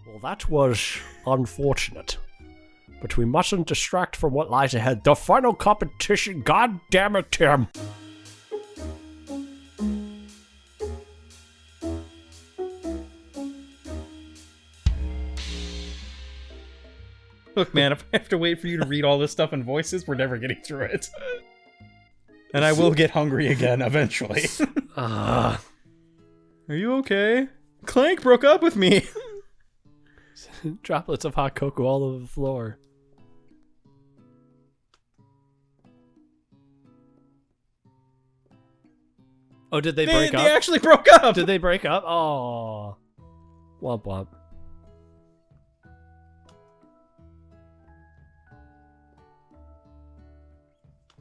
Well, that was unfortunate. But we mustn't distract from what lies ahead. The final competition, god damn it, Tim! Look, man, if I have to wait for you to read all this stuff in voices, we're never getting through it. And I will get hungry again eventually. Are you okay? Clank broke up with me. Droplets of hot cocoa all over the floor. Oh, did they break up? They actually broke up! Did they break up? Oh. Womp womp.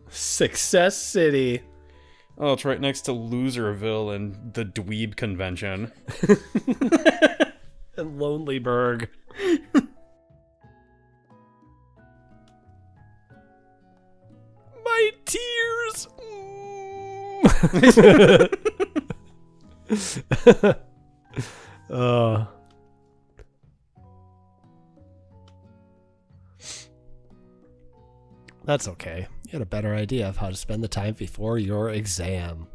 Success City. Oh, it's right next to Loserville and the Dweeb Convention. And Lonelyburg. My tears. That's okay. You had a better idea of how to spend the time before your exam.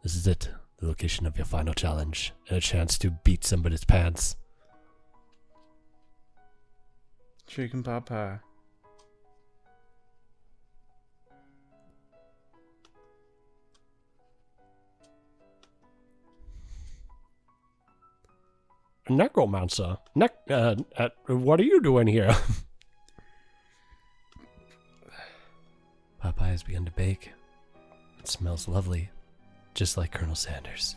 This is it. The location of your final challenge. And a chance to beat somebody's pants. Chicken pot pie. Necromancer. What are you doing here? Popeye has begun to bake. It smells lovely. Just like Colonel Sanders.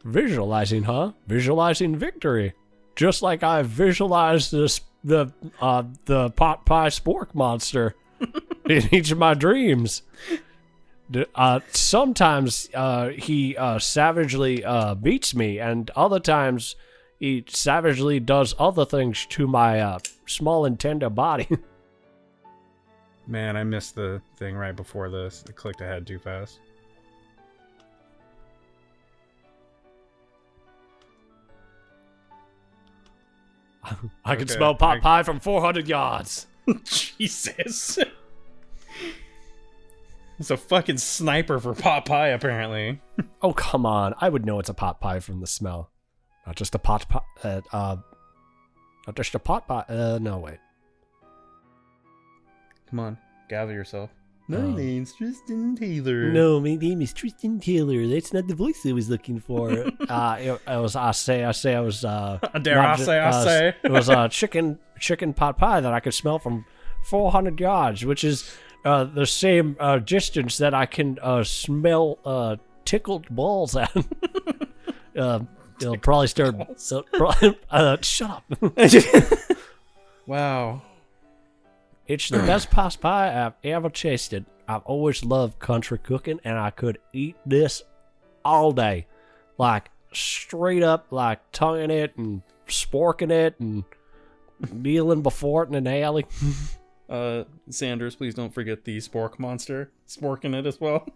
Visualizing, huh? Visualizing victory. Just like I visualized the pot pie spork monster in each of my dreams. Sometimes he savagely beats me, and other times he savagely does other things to my small and tender body. Man, I missed the thing right before this. I clicked ahead too fast. I can smell pot pie from 400 yards. Jesus. It's a fucking sniper for pot pie, apparently. Oh, come on. I would know it's a pot pie from the smell. Not just a pot pie. Not just a pot pie. No, wait. Come on, gather yourself. My name's Tristan Taylor. No, my name is Tristan Taylor. That's not the voice I was looking for. It was I say. It was it was a chicken pot pie that I could smell from 400 yards, which is the same distance that I can smell tickled balls at. It'll probably start. Shut up. Wow. It's the best pot pie I've ever tasted. I've always loved country cooking, and I could eat this all day. Like, straight up, like, tonguing it and sporking it and kneeling before it in an alley. Sanders, please don't forget the spork monster. Sporking it as well.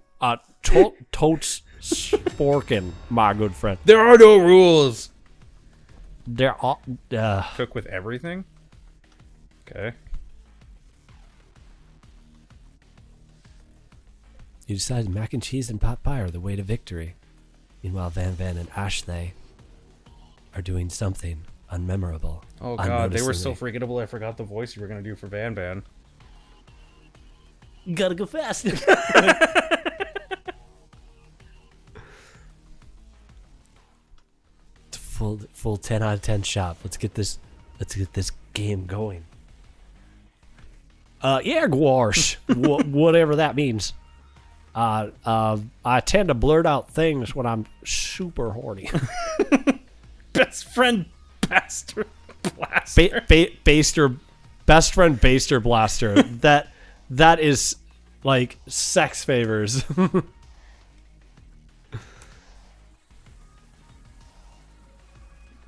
Totes sporking, my good friend. There are no rules! There are... Cook with everything? Okay. You decided mac and cheese and pot pie are the way to victory. Meanwhile, Van and Ashley are doing something unmemorable. Oh god, they were so forgettable I forgot the voice you were going to do for Van Van. You gotta go fast. Full 10 out of 10 shot. Let's get this game going. Yeah, Gwarsh. Whatever that means. I tend to blurt out things when I'm super horny. Best friend Baster Blaster. Baster, best friend Baster Blaster. That is like sex favors.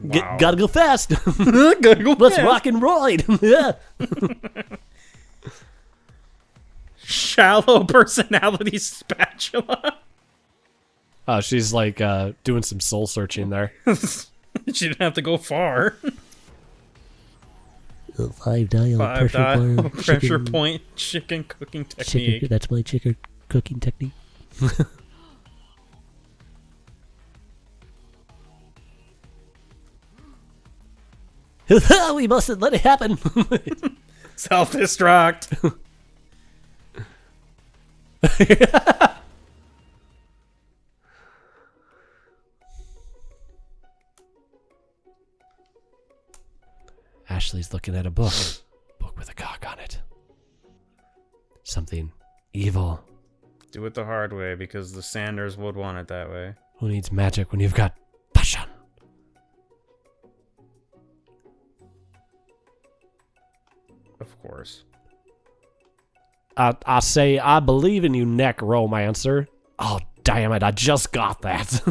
Wow. Gotta go fast. Gotta go Let's fast. rock and roll. Yeah. Shallow personality spatula. Oh, she's like doing some soul searching there. She didn't have to go far. 5-dial pressure point chicken cooking technique. That's my chicken cooking technique. We mustn't let it happen. Self-destruct. Ashley's looking at a book. Book with a cock on it. Something evil. Do it the hard way, because the Sanders would want it that way. Who needs magic when you've got passion? Of course. I say, I believe in you, necromancer. Oh, damn it, I just got that.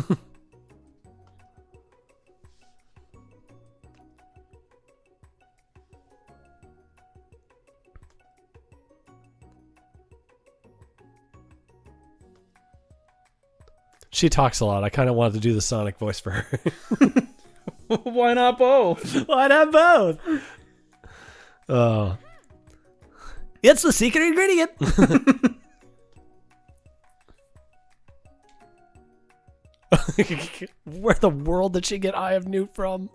She talks a lot. I kind of wanted to do the Sonic voice for her. Why not both? Why not both? Oh. It's the secret ingredient. Where the world did she get Eye of Newt from?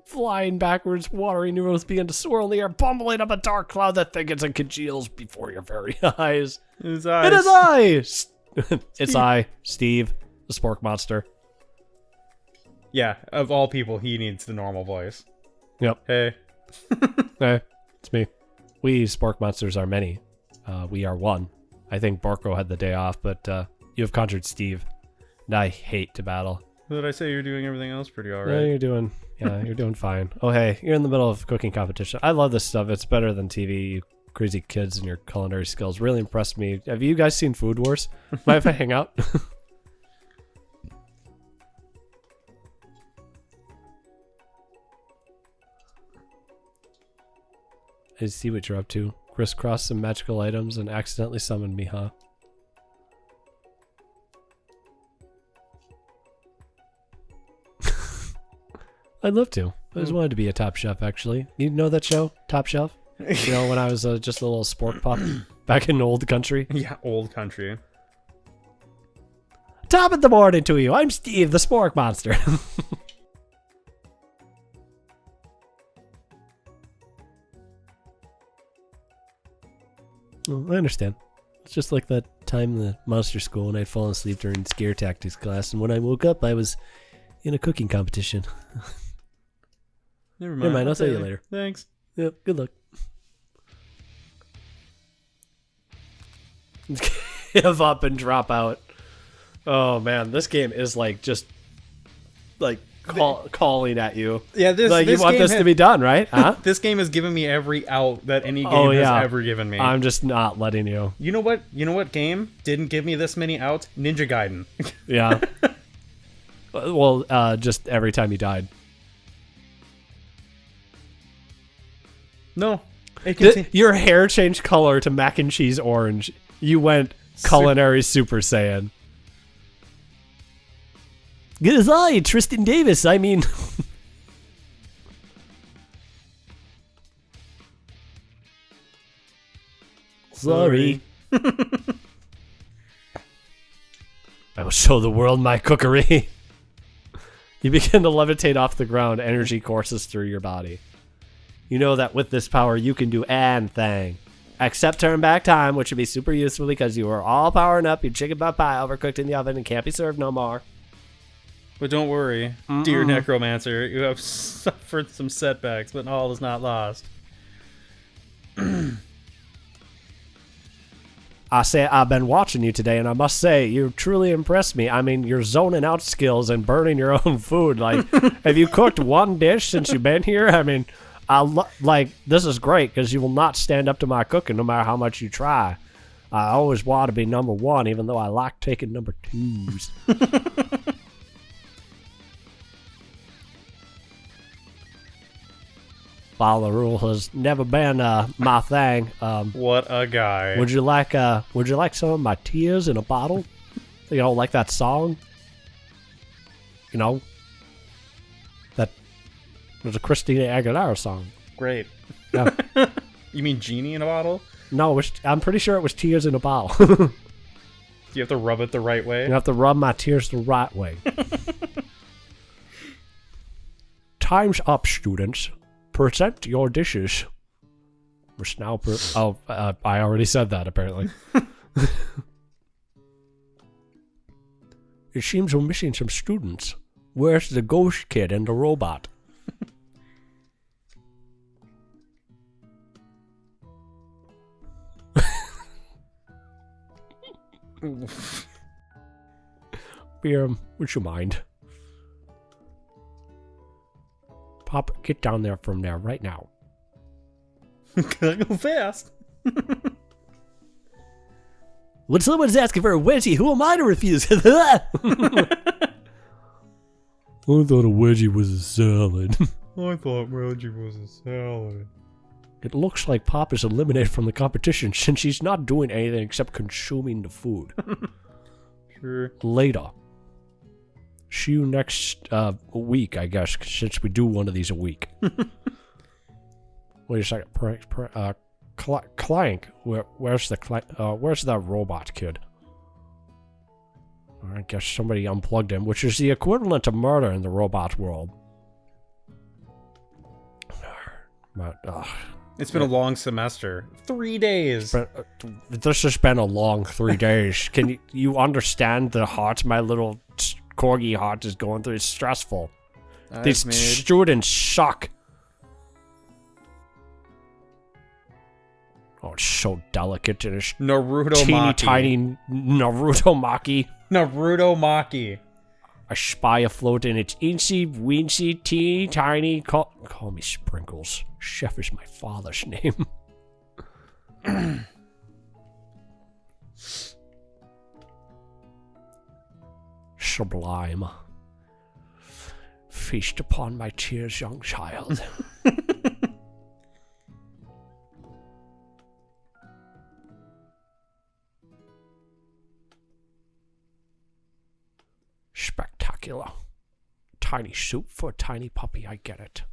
Flying backwards, watery noodles begin to swirl in the air, bumbling up a dark cloud that thickens and congeals before your very eyes. His eyes. It is I! It's I, Steve, the spork monster. Yeah, of all people, he needs the normal voice. Yep. Hey. Hey, it's me. We spork monsters are many. We are one. I think Borko had the day off, but you have conjured Steve. And I hate to battle. Did I say you're doing everything else pretty alright? Yeah, you're doing fine. Oh, hey, you're in the middle of a cooking competition. I love this stuff. It's better than TV, you crazy kids, and your culinary skills really impressed me. Have you guys seen Food Wars? Mind if I hang out? I see what you're up to. Crisscross some magical items and accidentally summoned me, huh? I'd love to. I just wanted to be a top chef, actually. You know that show, Top Chef? You know, when I was just a little spork pup back in old country? Yeah, old country. Top of the morning to you. I'm Steve, the spork monster. Well, I understand. It's just like that time in the monster school when I'd fallen asleep during scare tactics class, and when I woke up, I was in a cooking competition. Never mind, I'll tell you later. Thanks. Yep, good luck. Give up and drop out. Oh man, this game is like just like calling at you. Yeah, this like this you want game this to be done, right? Huh? This game has given me every out that any game has ever given me. I'm just not letting you. You know what? You know what game didn't give me this many outs? Ninja Gaiden. Yeah. Well, just every time you died. No. Your hair changed color to mac and cheese orange. You went culinary Super Saiyan. Good as I, Tristan Davis. I mean... Sorry. I will show the world my cookery. You begin to levitate off the ground. Energy courses through your body. You know that with this power, you can do anything. Except turn back time, which would be super useful because you are all powering up your chicken pot pie overcooked in the oven and can't be served no more. But don't worry, dear necromancer, you have suffered some setbacks, but all is not lost. I say I've been watching you today, and I must say you truly impressed me. I mean, your zoning out skills and burning your own food. Like, have you cooked one dish since you've been here? I mean, this is great because you will not stand up to my cooking no matter how much you try. I always want to be number one, even though I like taking number twos. Follow the rule has never been my thing. What a guy! Would you like some of my tears in a bottle? You know, like that song. You know, that was a Christina Aguilera song. Great. Yeah. You mean Genie in a Bottle? No, I'm pretty sure it was Tears in a Bottle. Do you have to rub it the right way? You have to rub my tears the right way. Time's up, students. Present your dishes. Must now I already said that, apparently. It seems we're missing some students. Where's the ghost kid and the robot? Would you mind? Pop, get down there from there right now. Gotta go fast. When someone's asking for a wedgie, who am I to refuse? I thought a wedgie was a salad. I thought wedgie was a salad. It looks like Pop is eliminated from the competition since she's not doing anything except consuming the food. Sure. Later. See you next week, I guess, since we do one of these a week. Wait a second. Clank. Where's the robot kid? I guess somebody unplugged him, which is the equivalent to murder in the robot world. It's been a long semester. 3 days. This has been a long 3 days. Can you understand the heart my little corgi heart is going through? It's stressful. These students suck. Oh, it's so delicate and it's Naruto teeny Maki. tiny Naruto Maki. Naruto Maki. I spy afloat in its incy, weensy, teeny tiny. Call me Sprinkles. Chef is my father's name. Sublime. Feast upon my tears, young child. Spectacular. Tiny soup for a tiny puppy, I get it.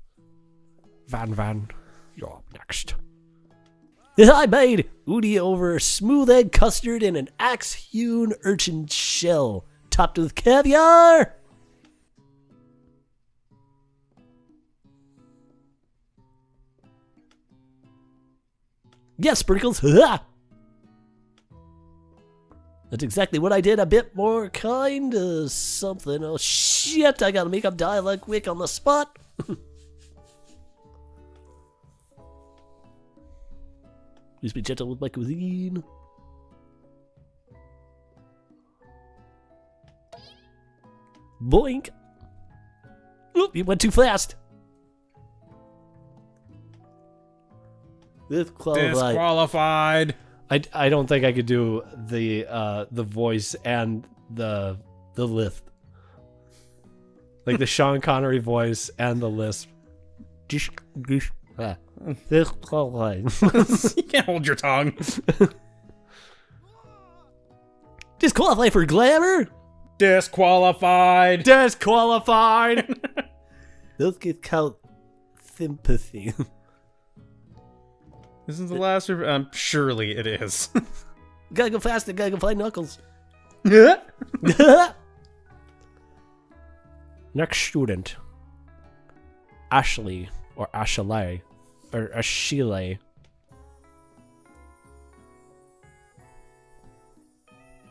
Van, you're up next. I made udi over smooth egg custard in an axe-hewn urchin shell, topped with caviar. Yes, Sprinkles. That's exactly what I did. A bit more kind of something. Oh, shit. I gotta make up dialogue quick on the spot. Please be gentle with my cuisine. Boink. Oop, you went too fast. Disqualified. I don't think I could do the voice and the lisp. Like the Sean Connery voice and the lisp. You can't hold your tongue. Disqualified for glamour? Disqualified. Disqualified. Those get called sympathy. This is the last. Surely it is. Gotta go faster. Gotta go find Knuckles. Next student, Ashley or Ashley or Ashile.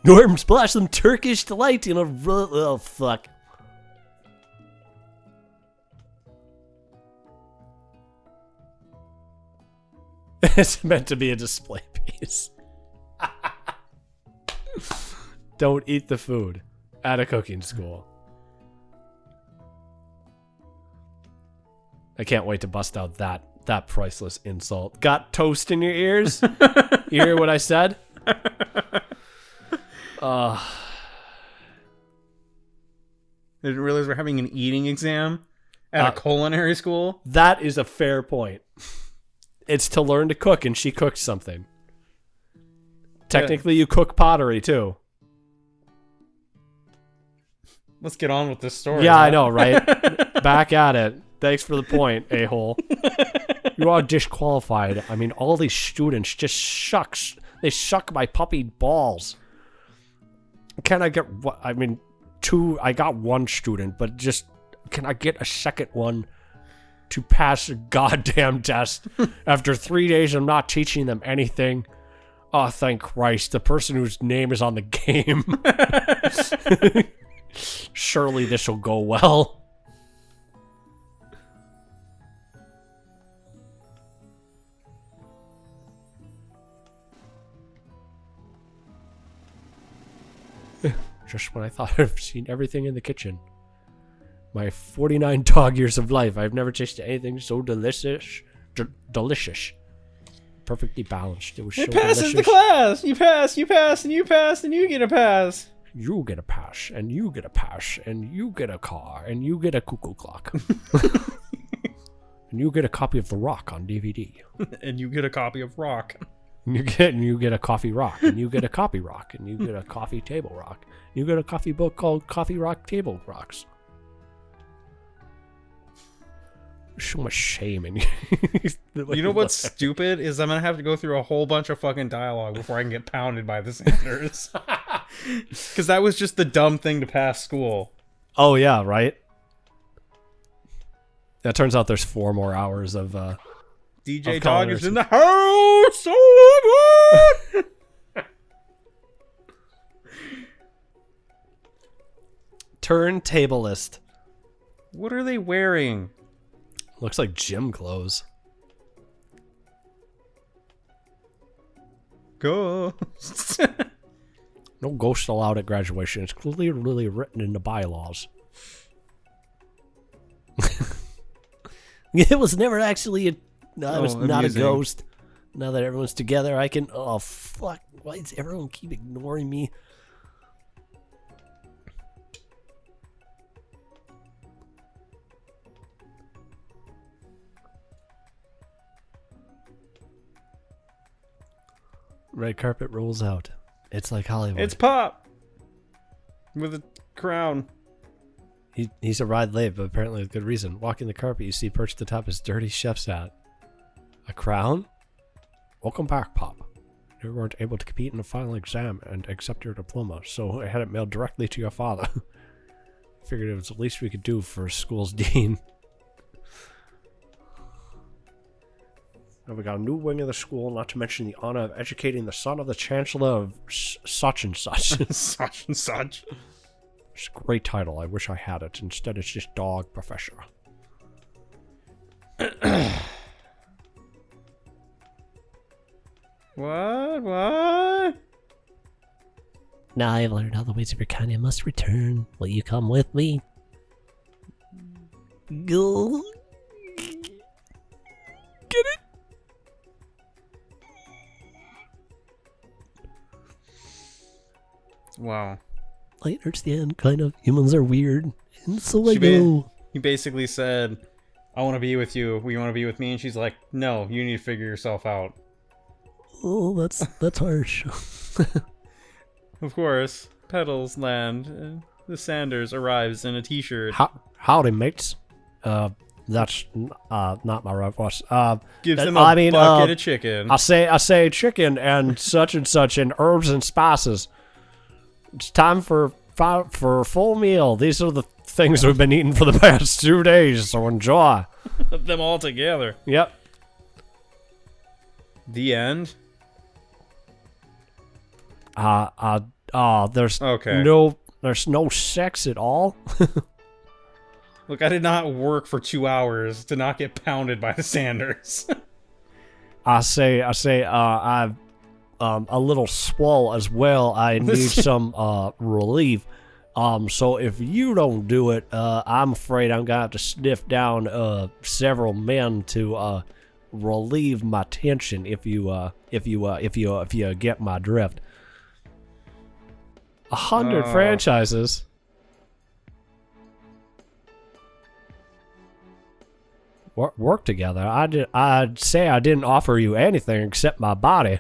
Norm splash some Turkish delight in a oh fuck. It's meant to be a display piece. Don't eat the food at a cooking school. I can't wait to bust out that priceless insult. Got toast in your ears? You hear what I said? I didn't realize we're having an eating exam at a culinary school. That is a fair point. It's to learn to cook, and she cooked something. Technically, you cook pottery, too. Let's get on with this story. Yeah, I know, right? Back at it. Thanks for the point, a-hole. You are disqualified. I mean, all these students just shucks. They suck my puppy balls. Can I get what? I mean, I got one student, but just can I get a second one to pass a goddamn test after 3 days of not teaching them anything? Oh, thank Christ. The person whose name is on the game. Surely this will go well. Just when I thought I've seen everything in the kitchen. My 49 dog years of life, I've never tasted anything so delicious. Delicious. Perfectly balanced. It was so delicious. Passes the class! You pass, and you pass, and you get a pass. You get a pass, and you get a pass, and you get a car, and you get a cuckoo clock. And you get a copy of The Rock on DVD. And you get a copy of Rock. You get a coffee rock, and you get a copy rock, and you get a coffee table rock. You get a coffee book called Coffee Rock Table Rocks. So much shame in you. You know what's stupid is I'm gonna have to go through a whole bunch of fucking dialogue before I can get pounded by the Sanders. Because that was just the dumb thing to pass school. Oh yeah, right. That turns out there's 4 more hours of DJ Dog is in the house. So good. Turntablist. What are they wearing? Looks like gym clothes. Ghosts. No ghosts allowed at graduation. It's clearly written in the bylaws. It was never actually a... No, it was not a ghost. Now that everyone's together, I can... Oh, fuck. Why does everyone keep ignoring me? Red carpet rolls out. It's like Hollywood. It's Pop! With a crown. He's arrived late, but apparently with good reason. Walking the carpet, you see perched atop his dirty chef's hat. A crown? Welcome back, Pop. You weren't able to compete in the final exam and accept your diploma, so I had it mailed directly to your father. Figured it was the least we could do for school's dean. Now we got a new wing of the school, not to mention the honor of educating the son of the chancellor of such and such. Such and such. It's a great title. I wish I had it. Instead, it's just Dog Professor. What? Now I've learned all the ways of your kind. I must return. Will you come with me? Go. Get it? Wow. I understand, kind of. Humans are weird. And so I go. He basically said, I want to be with you. You want to be with me? And she's like, no, you need to figure yourself out. Oh, that's harsh. Of course, Petals land. The Sanders arrives in a t-shirt. Howdy, mates. That's not my right voice. Gives him a bucket of chicken. I say chicken and such and herbs and spices. It's time for a full meal. These are the things we've been eating for the past 2 days, so enjoy. Them all together. Yep. The end. There's no sex at all. Look, I did not work for 2 hours to not get pounded by the Sanders. I say, I've a little swell as well. I need some relief. So if you don't do it, I'm afraid I'm gonna have to sniff down several men to relieve my tension. If you get my drift. 100 franchises. Work together. I'd say I didn't offer you anything except my body.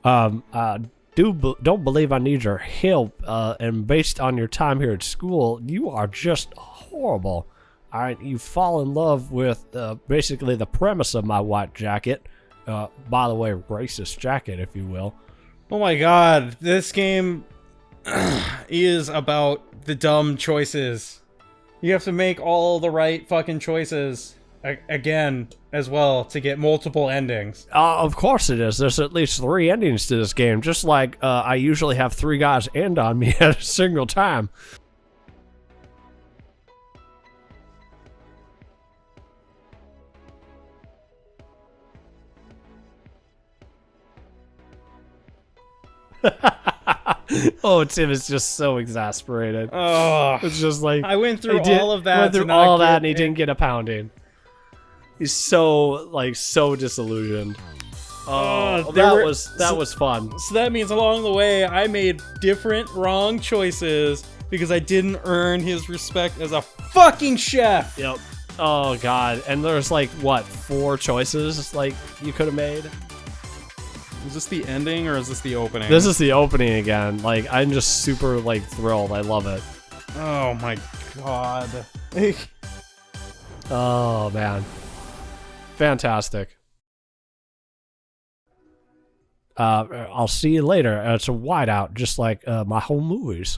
Do don't believe I need your help. And based on your time here at school, you are just horrible. All right, you fall in love with basically the premise of my white jacket. By the way, racist jacket, if you will. Oh my god, this game is about the dumb choices. You have to make all the right fucking choices again as well to get multiple endings. Of course it is. There's at least 3 endings to this game, just like I usually have 3 guys end on me at a single time. Oh, Tim is just so exasperated. Oh, it's just like I went through all of that. Went through all that, and he didn't get a pounding. He's so disillusioned. Oh, that was fun. So that means along the way, I made different wrong choices because I didn't earn his respect as a fucking chef. Yep. Oh god, and there's like what 4 choices like you could have made. Is this the ending or is this the opening? This is the opening again. Like, I'm just super, like, thrilled. I love it. Oh my god. Oh, man. Fantastic. I'll see you later. It's a whiteout, just like my whole movies.